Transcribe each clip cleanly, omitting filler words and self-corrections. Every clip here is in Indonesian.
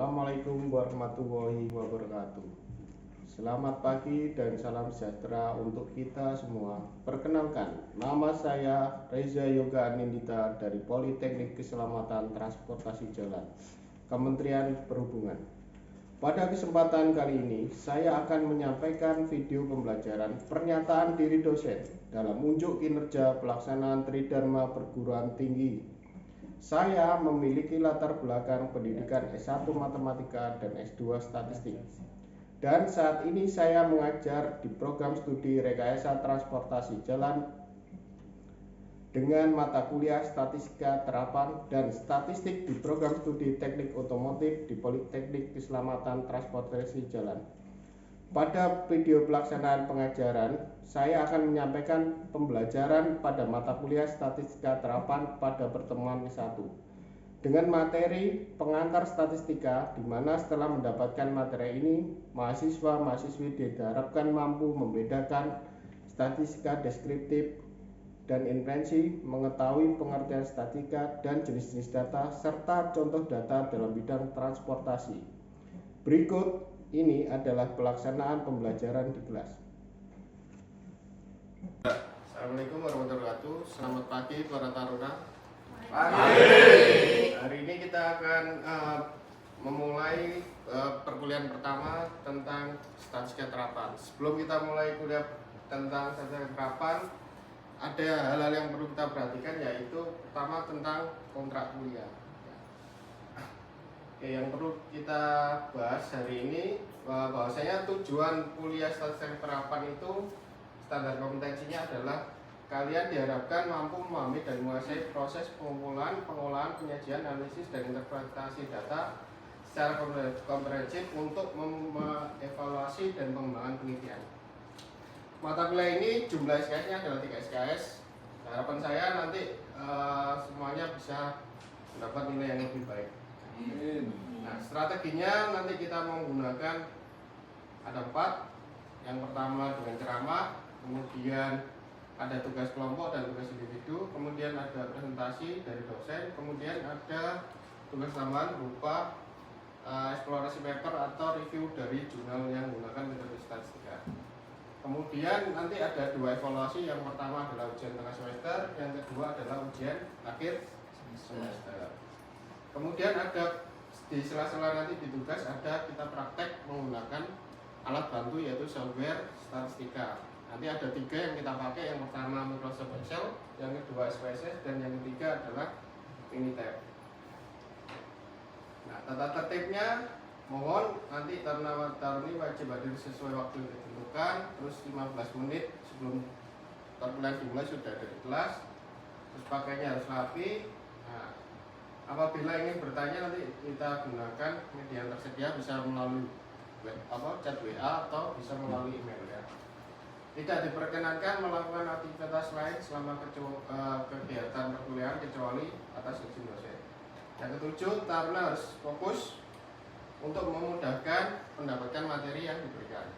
Assalamualaikum warahmatullahi wabarakatuh. Selamat pagi dan salam sejahtera untuk kita semua. Perkenalkan, nama saya Reza Yoga Anindita dari Politeknik Keselamatan Transportasi Jalan, Kementerian Perhubungan. Pada kesempatan kali ini, saya akan menyampaikan video pembelajaran pernyataan diri dosen dalam unjuk kinerja pelaksanaan Tridharma Perguruan Tinggi. Saya memiliki latar belakang pendidikan S1 Matematika dan S2 Statistik. Dan saat ini saya mengajar di program studi Rekayasa Transportasi Jalan dengan mata kuliah Statistika Terapan dan Statistik di program studi Teknik Otomotif di Politeknik Keselamatan Transportasi Jalan. Pada video pelaksanaan pengajaran, saya akan menyampaikan pembelajaran pada mata kuliah Statistika Terapan pada pertemuan ke-1 dengan materi pengantar statistika, di mana setelah mendapatkan materi ini, mahasiswa-mahasiswi diharapkan mampu membedakan statistika deskriptif dan inferensi, mengetahui pengertian statistika dan jenis-jenis data, serta contoh data dalam bidang transportasi. Berikut ini adalah pelaksanaan pembelajaran di kelas. Assalamualaikum warahmatullahi wabarakatuh. Selamat pagi para taruna. Hari ini kita akan memulai perkuliahan pertama tentang statistika terapan. Sebelum kita mulai kuliah tentang statistika terapan, ada hal-hal yang perlu kita perhatikan, yaitu pertama tentang kontrak kuliah. Oke, yang perlu kita bahas hari ini bahwasanya tujuan kuliah statistika terapan itu standar kompetensinya adalah kalian diharapkan mampu memahami dan menguasai proses pengumpulan, pengolahan, penyajian, analisis, dan interpretasi data secara komprehensif untuk mengevaluasi dan pengembangan penelitian. Mata kuliah ini jumlah SKS-nya adalah 3 SKS. Harapan saya nanti semuanya bisa mendapat nilai yang lebih baik. Nah, strateginya nanti kita menggunakan ada 4. Yang pertama dengan ceramah, kemudian ada tugas kelompok dan tugas individu, kemudian ada presentasi dari dosen, kemudian ada tugas tambahan berupa eksplorasi paper atau review dari jurnal yang menggunakan metode statistika. Kemudian nanti ada 2 evaluasi, yang pertama adalah ujian tengah semester, yang kedua adalah ujian akhir semester. Kemudian ada di sela-sela nanti di tugas ada kita praktek menggunakan alat bantu, yaitu software statistika. Nanti ada 3 yang kita pakai, yang pertama Microsoft Excel, yang kedua SPSS, dan yang ketiga adalah Minitab. Nah, tata tertibnya mohon nanti taruni wajib hadir sesuai waktu yang ditentukan, terus 15 menit sebelum perkuliahan dimulai sudah ada di kelas, terus pakainya harus rapi. Nah, apabila ingin bertanya nanti kita gunakan media yang tersedia, bisa melalui chat WA atau bisa melalui email ya. Tidak diperkenankan melakukan aktivitas lain selama kegiatan perkuliahan kecuali atas izin dosen. Yang ke-7, taruna harus fokus untuk memudahkan mendapatkan materi yang diberikan.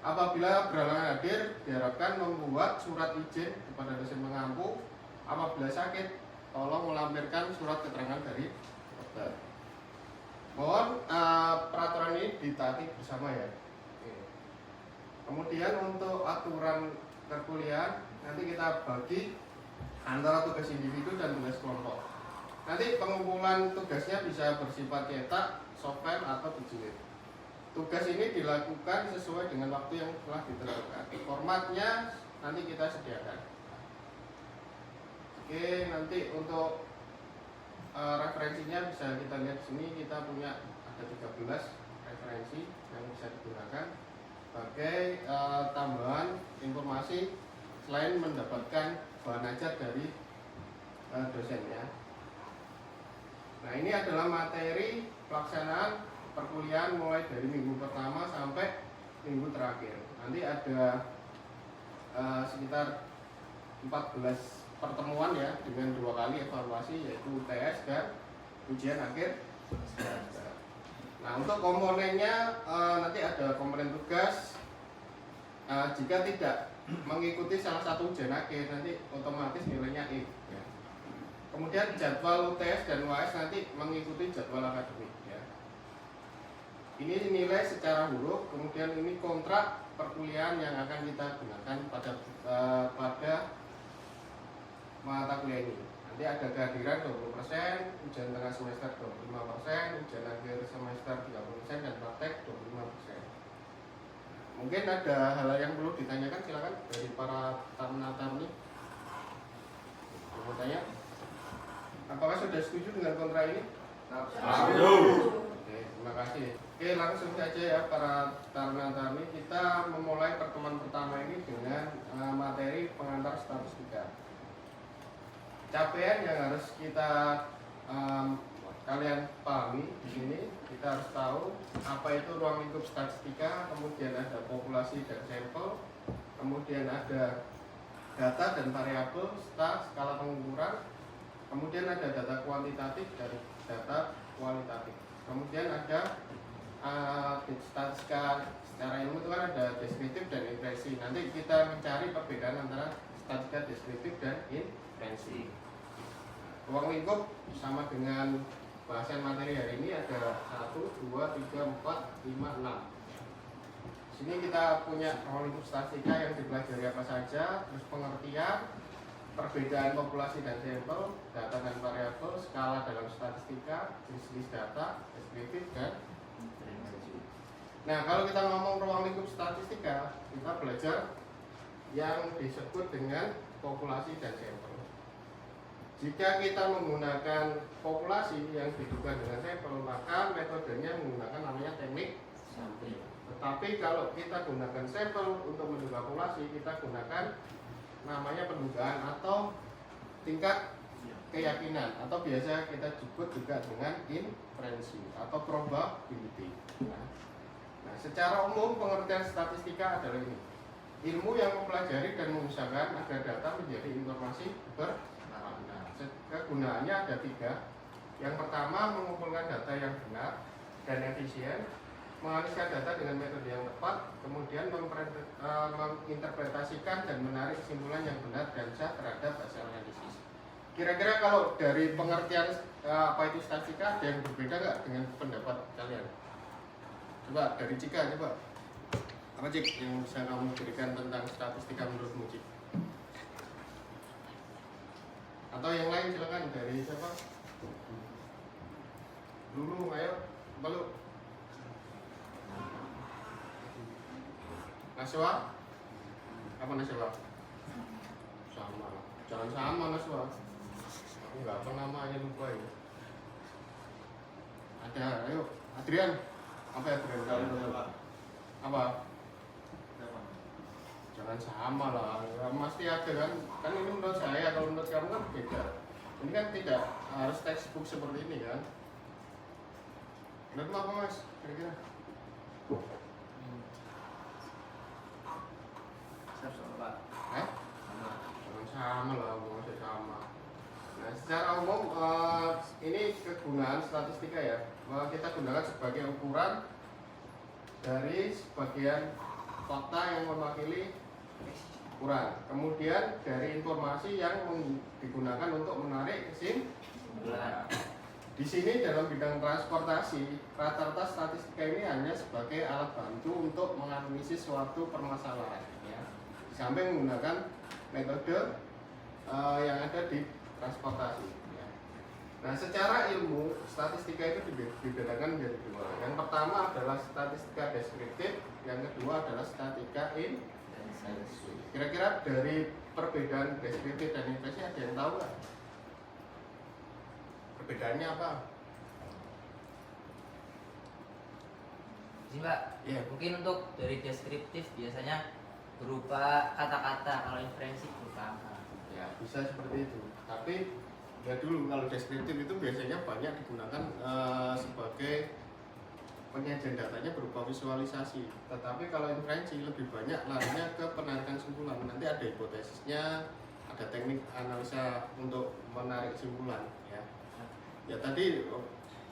Apabila berhalangan hadir, diharapkan membuat surat izin kepada dosen pengampu. Apabila sakit, tolong melampirkan surat keterangan dari dokter. Mohon peraturan ini ditaati bersama ya. Kemudian untuk aturan perkuliahan nanti kita bagi antara tugas individu dan tugas kelompok. Nanti pengumpulan tugasnya bisa bersifat cetak, softfile, atau dijilid. Tugas ini dilakukan sesuai dengan waktu yang telah ditentukan. Formatnya nanti kita sediakan. Oke, nanti untuk referensinya bisa kita lihat di sini. Kita punya ada 13 referensi yang bisa digunakan sebagai tambahan informasi selain mendapatkan bahan ajar dari dosennya. Nah, ini adalah materi pelaksanaan perkuliahan mulai dari minggu pertama sampai minggu terakhir. Nanti ada sekitar 14 pertemuan ya, dengan 2 kali evaluasi, yaitu UTS dan ujian akhir semester. Nah, untuk komponennya nanti ada komponen tugas. Jika tidak mengikuti salah satu ujian akhir, nanti otomatis nilainya E ya. Kemudian jadwal UTS dan UAS nanti mengikuti jadwal akademik ya. Ini nilai secara huruf, kemudian ini kontrak perkuliahan yang akan kita gunakan pada mata kuliah ini. Nanti ada kehadiran 20%, ujian tengah semester 25%, ujian akhir semester 30%, dan praktek 25%. Mungkin ada hal yang perlu ditanyakan, silakan dari para tamu-tamu ini. Mau tanya? Apakah sudah setuju dengan kontrak ini? Setuju. Oke, terima kasih. Oke, langsung saja ya para tamu-tamu, kita memulai pertemuan pertama ini dengan materi pengantar statistika. Capaian yang harus kita kalian pahami di sini, kita harus tahu apa itu ruang lingkup statistika, kemudian ada populasi dan sampel, kemudian ada data dan variabel serta skala pengukuran, kemudian ada data kuantitatif dan data kualitatif, kemudian ada statistika secara ilmu itu kan ada deskriptif dan inferensi. Nanti kita mencari perbedaan antara statistika deskriptif dan inferensi. Ruang lingkup sama dengan bahasan materi hari ini ada 1, 2, 3, 4, 5, 6. Sini kita punya ruang lingkup statistika yang dipelajari apa saja, terus pengertian, perbedaan populasi dan sampel, data dan variabel, skala dalam statistika, jenis data, deskriptif dan inferensi. Nah, kalau kita ngomong ruang lingkup statistika, kita belajar yang disebut dengan populasi dan sampel. Jika kita menggunakan populasi yang dihidupkan dengan sampel, maka metodenya menggunakan namanya teknik sampling. Tetapi kalau kita gunakan sampel untuk menduga populasi, kita gunakan namanya pendugaan atau tingkat keyakinan, atau biasa kita sebut juga dengan inferensi atau probability. Nah, secara umum pengertian statistika adalah ini: ilmu yang mempelajari dan mengusahakan agar data menjadi informasi bermakna. Kegunaannya ada 3. Yang pertama, mengumpulkan data yang benar dan efisien, menganalisiskan data dengan metode yang tepat, kemudian menginterpretasikan dan menarik kesimpulan yang benar dan sah terhadap hasil analisis. Kira-kira kalau dari pengertian apa itu statistika, ada yang berbeda nggak dengan pendapat kalian? Coba dari Cika, coba. Apa Cik yang bisa kamu berikan tentang statistika menurutmu, Cik? Atau yang lain silakan, dari siapa? Dulu, ayo, Balu. Naswa? Apa Naswa? Sama. Jangan sama Naswa. Aku nggak apa namanya, lupa ya. Ada, ayo Adrian. Apa ya Adrian? Apa? Jangan sama lah, ya, pasti ada kan ini menurut saya, kalau menurut kamu kan beda. Ini kan tidak harus textbook seperti ini kan. Menurut apa Mas, kira-kira? Jangan sama lah, masih sama. Nah, secara umum ini kegunaan statistika ya, kita gunakan sebagai ukuran dari sebagian fakta yang mewakili ukuran. Kemudian dari informasi yang digunakan untuk menarik kesimpulan. Di sini dalam bidang transportasi, rata-rata statistika ini hanya sebagai alat bantu untuk menganalisis suatu permasalahan. Ya. Di samping menggunakan metode yang ada di transportasi. Ya. Nah, secara ilmu statistika itu dibedakan menjadi 2. Yang pertama adalah statistika deskriptif, yang kedua adalah statistika inferensi. Kira-kira dari perbedaan deskriptif dan inferensi ada yang tahu nggak? Perbedaannya apa? Sih Mbak, Iya. mungkin untuk dari deskriptif biasanya berupa kata-kata, kalau inferensi berupa angka. Ya, bisa seperti itu. Tapi ya dulu kalau deskriptif itu biasanya banyak digunakan sebagai penyajian datanya berupa visualisasi. Tetapi kalau inferensi lebih banyak larinya ke penarikan kesimpulan. Nanti ada hipotesisnya, ada teknik analisa untuk menarik kesimpulan. Ya tadi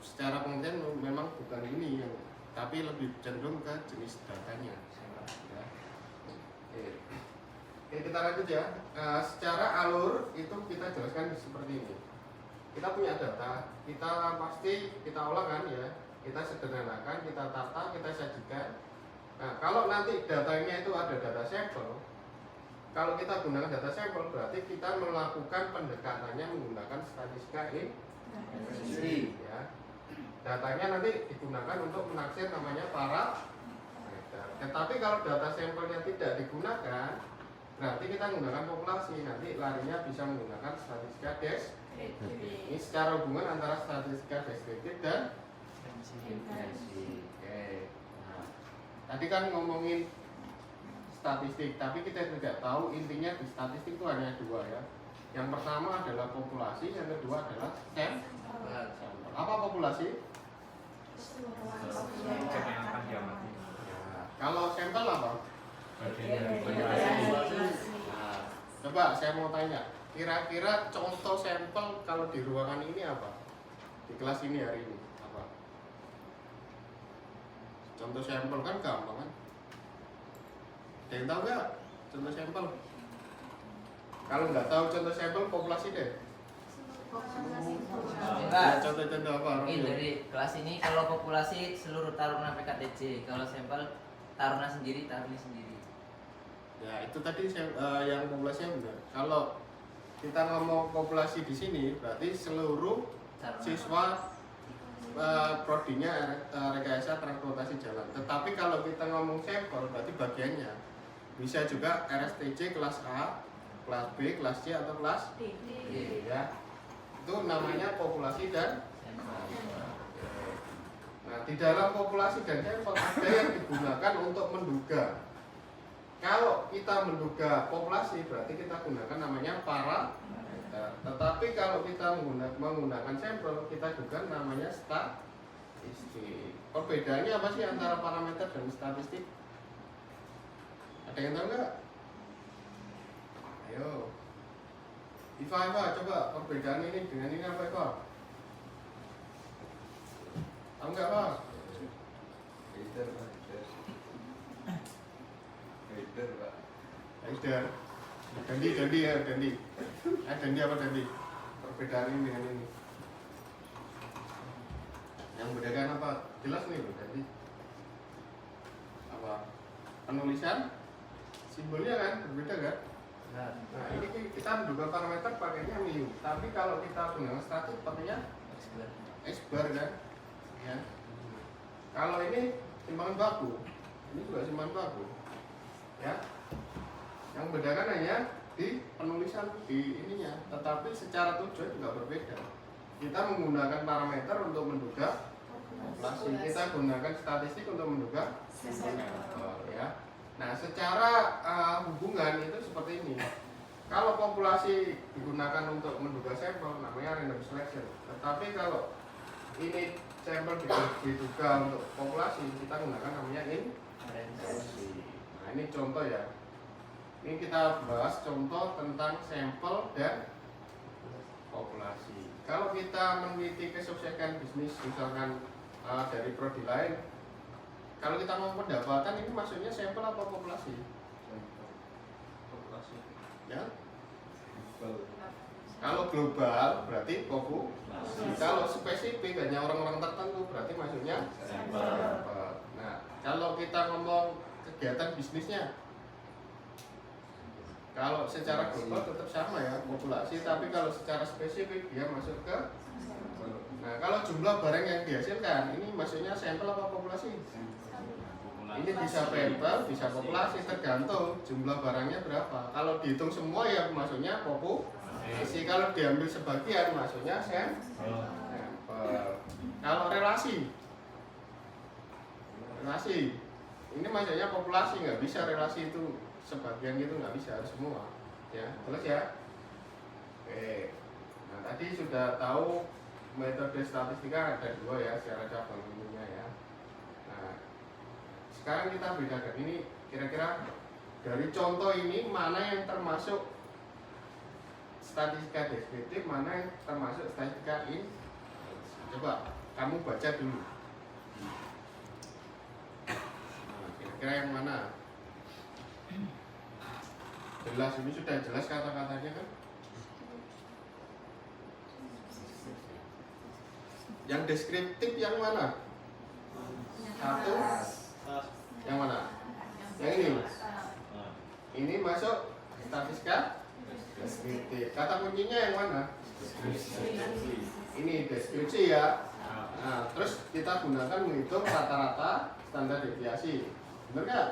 secara pengertian memang bukan ini yang, tapi lebih cenderung ke jenis datanya. Ya. Oke, kita lanjut ya. Secara alur itu kita jelaskan seperti ini. Kita punya data, kita pasti kita olah kan ya. kita sederhanakan, kita tata, kita sajikan. Nah, kalau nanti datanya itu ada data sampel, kalau kita gunakan data sampel berarti kita melakukan pendekatannya menggunakan statistika inferensi ya. Datanya nanti digunakan untuk menaksir namanya parameter. Tetapi kalau data sampelnya tidak digunakan, berarti kita menggunakan populasi. Nanti larinya bisa menggunakan statistika deskriptif. Ini secara hubungan antara statistika deskriptif dan inferensi. Oke. Nah, tadi kan ngomongin statistik, tapi kita tidak tahu intinya di statistik itu hanya dua ya. Yang pertama adalah populasi, yang kedua adalah sampel. Apa populasi? Ya, kalau sampel apa? Nah, coba saya mau tanya, kira-kira contoh sampel kalau di ruangan ini apa? Di kelas ini hari ini apa? Contoh sampel kan gampang kan? Ada yang tahu nggak contoh sampel? Kalau nggak tahu contoh sampel populasi deh. Enggak. Contoh-contoh apa? Mungkin dari kelas ini kalau populasi seluruh taruna PKTJ, kalau sampel taruna sendiri, taruni sendiri. Ya itu tadi yang populasinya benar. Kalau kita ngomong populasi di sini berarti seluruh Taruna. siswa prodinya rekayasa transportasi jalan. Tetapi kalau kita ngomong sampel berarti bagiannya bisa juga RSTJ kelas A, kelas B, kelas C atau kelas D ya. Itu namanya populasi dan sampel. Nah, di dalam populasi dan sampel ada yang digunakan untuk menduga. Kalau kita menduga populasi berarti kita gunakan namanya parameter. Tetapi kalau kita menggunakan sampel kita juga namanya statistik. Perbedaannya apa sih antara parameter dan statistik? Ada yang tahu nggak? Ayo, Iva, coba perbedaan ini dengan ini apa Iva? Tahu nggak Pak? Header. Dandi ya, Dandi. Dandi apa Dandi? Perbedaan ini dengan ini. Yang bedakan apa? Jelas nih loh Dandi. Apa? Penulisan simbolnya kan berbeda kan? Nah ini kita menduga parameter pakainya mu. Tapi kalau kita gunakan statis pakainya X-bar kan? Ya. Kalau ini simpangan baku, ini juga simpangan baku. Ya. Yang bedakan hanya di penulisan di ininya, tetapi secara tujuan juga berbeda. Kita menggunakan parameter untuk menduga populasi, kita gunakan statistik untuk menduga sampel ya. Nah, secara hubungan itu seperti ini. Kalau populasi digunakan untuk menduga sampel namanya random selection. Tetapi kalau ini sampel diduga untuk populasi kita gunakan namanya inferensi. Nah, ini contoh ya. Ini kita bahas contoh tentang sampel dan populasi. Kalau kita meneliti kesuksesan bisnis misalkan dari prodi lain, kalau kita mau pendapatan ini maksudnya sampel apa populasi? Populasi. Ya. Kalau global berarti populasi. Kalau spesifik hanya orang-orang tertentu berarti maksudnya sampel. Nah, kalau kita ngomong kegiatan bisnisnya, kalau secara global tetap sama ya populasi, tapi kalau secara spesifik dia masuk ke. Nah, kalau jumlah barang yang dihasilkan ini maksudnya sampel apa populasi? Ini bisa sampel, bisa populasi, tergantung jumlah barangnya berapa. Kalau dihitung semua ya maksudnya populasi. Kalau diambil sebagian maksudnya sampel. Kalau relasi, ini maksudnya populasi, nggak bisa relasi itu sebagian gitu, nggak bisa, harus semua. Ya, terus ya. Oke. Nah, tadi sudah tahu metode statistika ada dua ya secara cabang ilmunya ya. Nah, sekarang kita bedakan ini kira-kira dari contoh ini mana yang termasuk statistika deskriptif, mana yang termasuk statistika in. Coba kamu baca dulu. Nah, kira-kira yang mana? Jelas, ini sudah jelas kata-katanya kan? Yang deskriptif yang mana? Satu. Yang mana? Yang ini. Ini masuk statistika deskriptif. Kata kuncinya yang mana? Ini deskripsi ya. Nah, terus kita gunakan menghitung rata-rata standar deviasi. Benar nggak?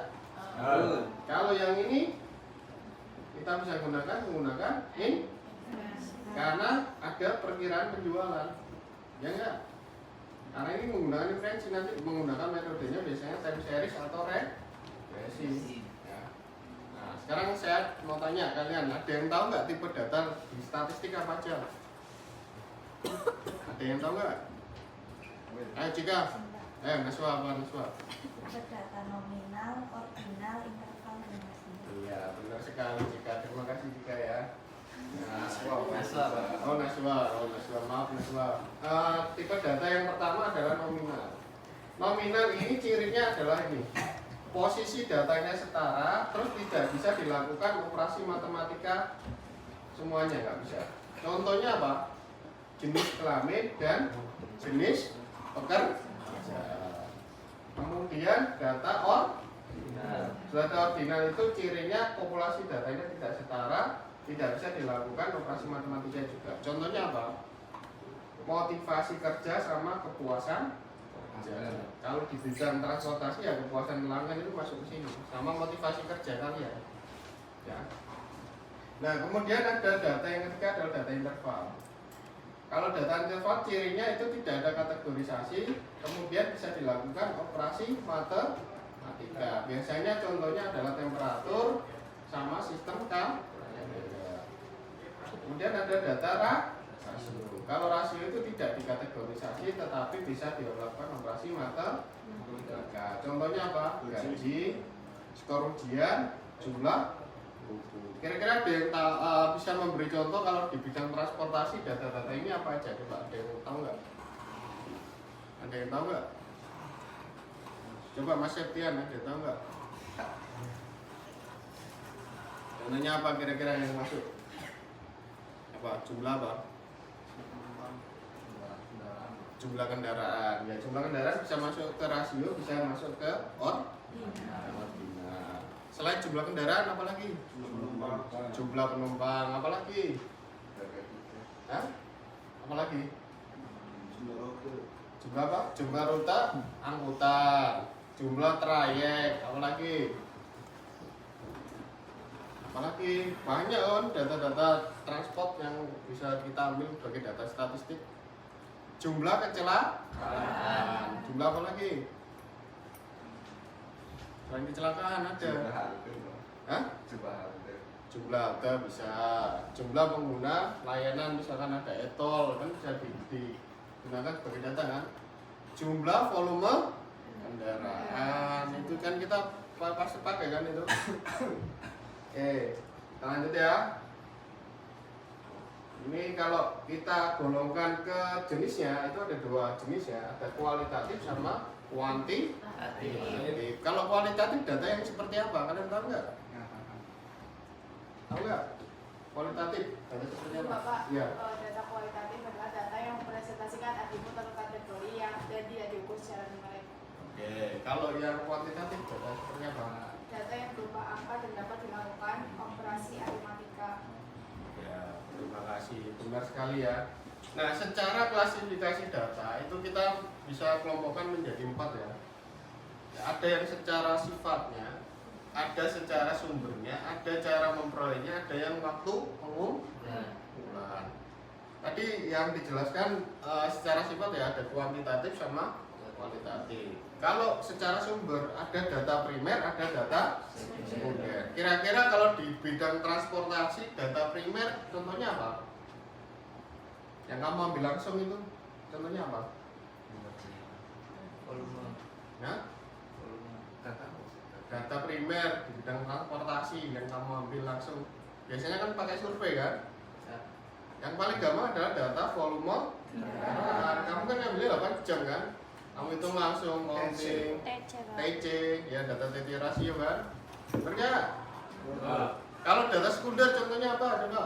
Kalau yang ini kita bisa menggunakan in karena ada perkiraan penjualan. Ya enggak? Karena ini menggunakan inferensi, nanti menggunakan metodenya biasanya time series atau regresi. Ya. Nah, sekarang saya mau tanya kalian, ada yang tahu nggak tipe data di statistik apa aja? Ada yang tahu nggak? Ayo Cika. Naswa apa Naswa? Data nominal, ordinal, interval, dan rasiyo. Iya, benar sekali Cika. Terima kasih Cika ya. Naswa. Maaf Naswa. Tipe data yang pertama adalah nominal. Nominal ini cirinya adalah ini. Posisi datanya setara, terus tidak bisa dilakukan operasi matematika semuanya, nggak bisa. Contohnya apa? Jenis kelamin dan jenis pekerja. Kemudian data ordinal itu cirinya populasi datanya tidak setara, tidak bisa dilakukan operasi matematika juga. Contohnya apa? Motivasi kerja sama kepuasan kerja. Kalau di bidang transportasi ya kepuasan pelanggan itu masuk ke sini, sama motivasi kerja kalian. Ya. Nah, kemudian ada data yang ketiga adalah data interval. Kalau data interval cirinya itu tidak ada kategorisasi, kemudian bisa dilakukan operasi matematika. Biasanya contohnya adalah temperatur sama sistem kemudian ada data rasio. Kalau rasio itu tidak dikategorisasi, tetapi bisa dilakukan operasi matematika. Contohnya apa? Gaji, skor ujian, jumlah buku. Kira-kira ada yang bisa memberi contoh kalau di bidang transportasi data-data ini apa aja? Coba ada yang tahu nggak? Ada yang tahu nggak? Coba Mas Septian, ada yang tahu nggak? Contohnya apa kira-kira yang masuk? Apa? Jumlah apa? Jumlah kendaraan. Ya, jumlah kendaraan bisa masuk ke rasio, bisa masuk ke ordinal. Selain jumlah kendaraan, apa lagi? Jumlah penumpang, apa lagi? Hah? Apa lagi? Jumlah apa? Jumlah rute angkutan, jumlah trayek, apa lagi? Apalagi banyak kan data-data transport yang bisa kita ambil sebagai data statistik. Jumlah kecelakaan, jumlah apa lagi? Selain kecelakaan ada. Hah? Jumlah halte bisa. Jumlah pengguna layanan misalkan ada e-tol kan bisa digunakan sebagai data kan. Jumlah volume kendaraan itu kan kita pasti pakai kan itu. Oke, kita lanjut ya. Ini kalau kita golongkan ke jenisnya itu ada dua jenis ya, ada kualitatif sama kuantitatif. Kalau kualitatif data yang seperti apa? Kalian tahu nggak? Tahu nggak? Kualitatif data seperti apa? Bapak, Ya. data kualitatif adalah data yang mempresentasikan atribut atau kategori yang tidak diukur secara numerik. Oke, kalau yang kuantitatif data seperti apa? Data yang berupa angka dan dapat dilakukan operasi aritmatika. Ya, terima kasih. Benar sekali ya. Nah, secara klasifikasi data itu kita bisa kelompokkan menjadi 4 ya. Ada yang secara sifatnya, ada secara sumbernya, ada cara memperolehnya, ada yang waktu pengumpulan. Tadi yang dijelaskan secara sifat ya ada kuantitatif sama kualitatif. Kalau secara sumber ada data primer, ada data sekunder. Kira-kira kalau di bidang transportasi data primer contohnya apa? Yang kamu ambil langsung itu contohnya apa? Volume. Nah, Data. data primer di bidang transportasi yang kamu ambil langsung. Biasanya kan pakai survei kan? Yang paling gampang adalah data volume. Nah, kamu kan ambil 8 jam kan? Kamu hitung langsung counting TC, ya data TC rasio kan? Benar nggak? Kalau data sekunder contohnya apa? Coba.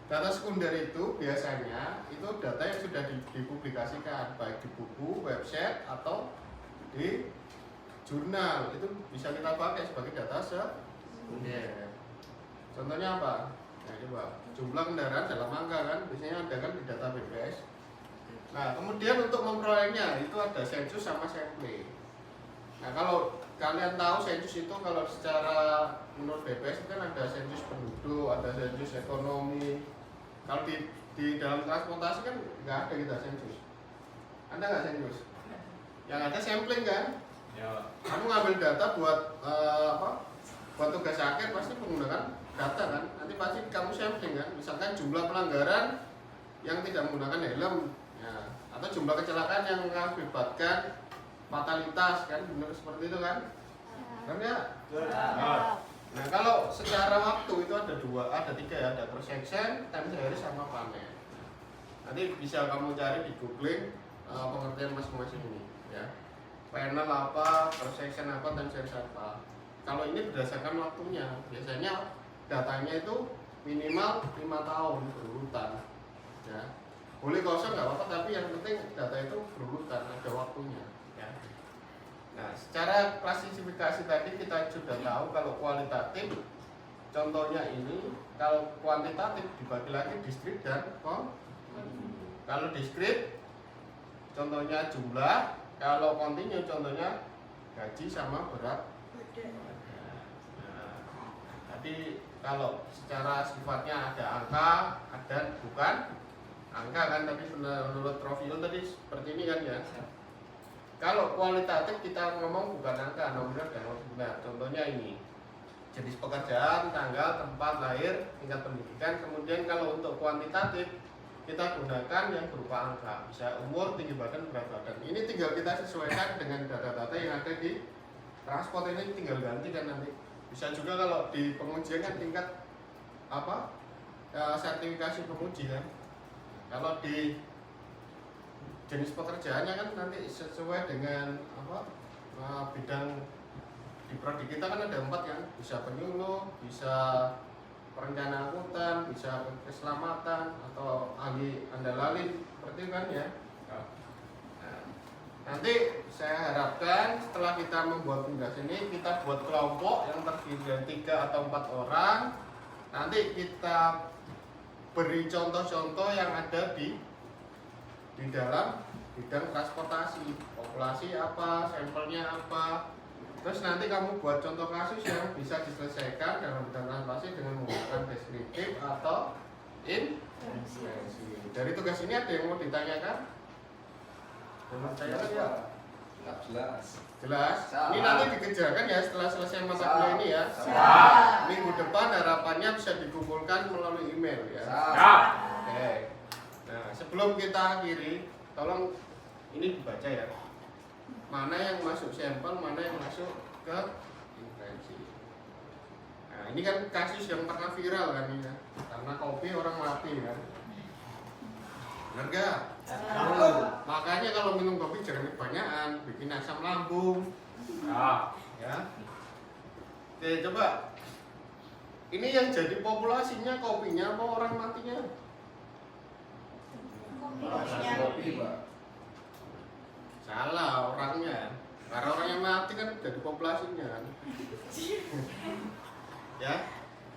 Data sekunder itu biasanya itu data yang sudah dipublikasikan baik di buku, website atau di jurnal, itu bisa kita pakai sebagai data sekunder. Contohnya apa? Nah, coba jumlah kendaraan dalam angka kan biasanya ada kan di data BPS. Nah, kemudian untuk memperolehnya itu ada sensus sama sampling. Nah, kalau kalian tahu sensus itu kalau secara menurut BPS itu kan ada sensus penduduk, ada sensus ekonomi. Kalau di dalam transportasi kan nggak ada kita sensus. Ada nggak sensus? Yang ada sampling kan? Ya. Kamu ngambil data buat buat tugas akhir pasti menggunakan data kan? Nanti pasti kamu sampling kan? Misalkan jumlah pelanggaran yang tidak menggunakan helm, ya, atau jumlah kecelakaan yang mengakibatkan fatalitas kan, benar seperti itu kan? Karena nah kalau secara waktu itu ada tiga ya, ada cross section, time series sama panel. Nanti bisa kamu cari di googling pengertian masing-masing ini ya. Panel apa, cross section apa, time series apa. Kalau ini berdasarkan waktunya, biasanya datanya itu minimal 5 tahun berurutan ya. Boleh kosong nggak apa-apa, tapi yang penting data itu berurutan, ada waktunya ya. Nah, secara klasifikasi tadi kita sudah tahu kalau kualitatif contohnya ini, kalau kuantitatif dibagi lagi diskrit dan kontinu. Kalau diskrit contohnya jumlah, kalau kontinu contohnya gaji sama berat. Nah, tadi kalau secara sifatnya ada angka, ada bukan angka kan, tapi menurut profil tadi seperti ini kan ya. Kalau kualitatif kita ngomong bukan angka, nominal dan ordinal. Contohnya ini jenis pekerjaan, tanggal, tempat lahir, tingkat pendidikan. Kemudian kalau untuk kuantitatif kita gunakan yang berupa angka, bisa umur, tinggi badan, berat badan. Ini tinggal kita sesuaikan dengan data-data yang ada di transport, ini tinggal ganti kan nanti. Bisa juga kalau di pengujian kan tingkat sertifikasi penguji kan. Kalau di jenis pekerjaannya kan nanti sesuai dengan bidang di prodi kita kan ada 4 kan, bisa penyuluh, bisa perencana angkutan, bisa keselamatan atau ahli andalalin seperti itu kan ya. Nah, nanti saya harapkan setelah kita membuat tugas ini kita buat kelompok yang terdiri dari 3 atau 4 orang. Nanti kita beri contoh-contoh yang ada di dalam bidang transportasi, populasi apa, sampelnya apa. Terus nanti kamu buat contoh kasus yang bisa diselesaikan dalam bidang transportasi dengan menggunakan deskriptif atau inferensi. Dari tugas ini ada yang mau ditanyakan? Menurut saya ya Jelas. jelas. Ini nanti dikerjakan ya setelah selesai mata kuliah ini ya. Minggu depan harapannya bisa dikumpulkan melalui email ya. Oke. Nah, sebelum kita akhiri, tolong ini dibaca ya. Mana yang masuk sampel, mana yang masuk ke inferensi. Nah, ini kan kasus yang pernah viral kan ini ya. Karena kopi orang mati kan. Benar gak? Makanya kalau minum kopi jangan kebanyakan, bikin asam lambung. Ya. Oke, coba. Ini yang jadi populasinya kopinya apa orang matinya? Kopi, Pak. Salah orangnya. Karena orang yang mati kan jadi populasinya kan. Ya.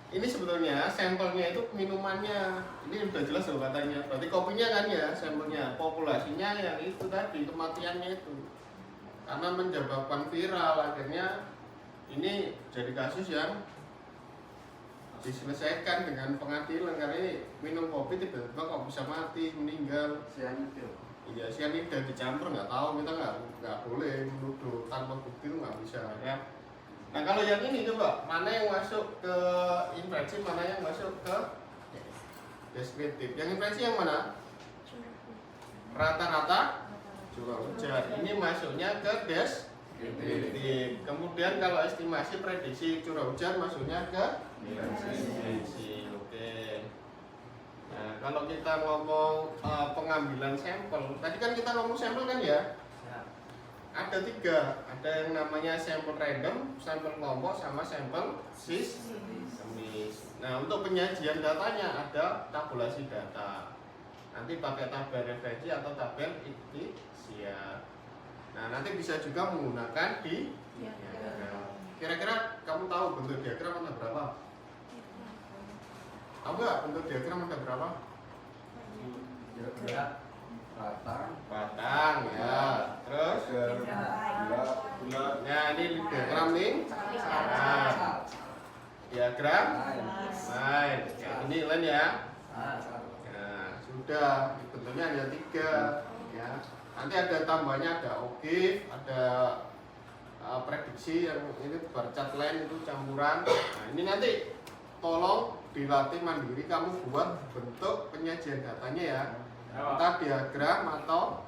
Ini sebetulnya sampelnya itu minumannya. Ini udah jelas loh katanya. Berarti kopinya kan ya sampelnya. Populasinya yang itu tadi, kematiannya itu. Karena menyebabkan viral akhirnya ini jadi kasus yang diselesaikan dengan pengadilan karena ini minum kopi tiba-tiba kok bisa mati, meninggal. Iya, sianida dicampur nggak tahu, kita nggak boleh menuduh tanpa bukti itu nggak bisa ya. Nah kalau yang ini coba mana yang masuk ke inferensi, mana yang masuk ke deskriptif. Yang inferensi yang mana? Rata-rata curah hujan. Ini masuknya ke deskriptif. Kemudian kalau estimasi prediksi curah hujan masuknya ke inferensi. Oke. Nah kalau kita ngomong pengambilan sampel, tadi kan kita ngomong sampel kan ya? Ada 3, ada yang namanya sampel random, sampel kelompok, sama sampel sistemis. Nah untuk penyajian datanya ada tabulasi data. Nanti pakai tabel referensi atau tabel ikhtisar. Nah, nanti bisa juga menggunakan di diagram. Kira-kira kamu tahu bentuk diagram ada berapa? Tahu nggak bentuk diagram ada berapa? Batang ya. Terus nah ini diagram nih. Nah, diagram line. Ya, ini line ya. Nah, sudah bentuknya hanya 3 ya. Nanti ada tambahnya, ada ogive, ada prediksi yang ini bercat line itu campuran. Nah, ini nanti tolong dilatih mandiri, kamu buat bentuk penyajian datanya ya. Entah diagram atau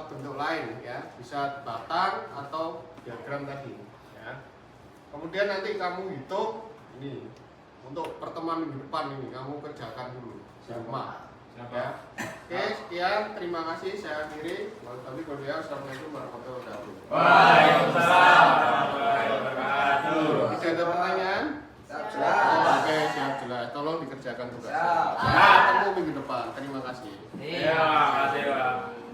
bentuk lain ya, bisa batang atau diagram tadi ya. Kemudian nanti kamu hitung ini untuk pertemuan minggu depan ini kamu kerjakan dulu di rumah ya. Oke, sekian, terima kasih, saya akhiri. Assalamualaikum warahmatullahi wabarakatuh. Waalaikumsalam warahmatullahi wabarakatuh. Tidak ada pertanyaan? Jelas. Oke, siap, jelas. Tolong dikerjakan tugasnya. Siap. Nah, ketemu minggu depan. Terima kasih. Iya. Terima kasih, Pak.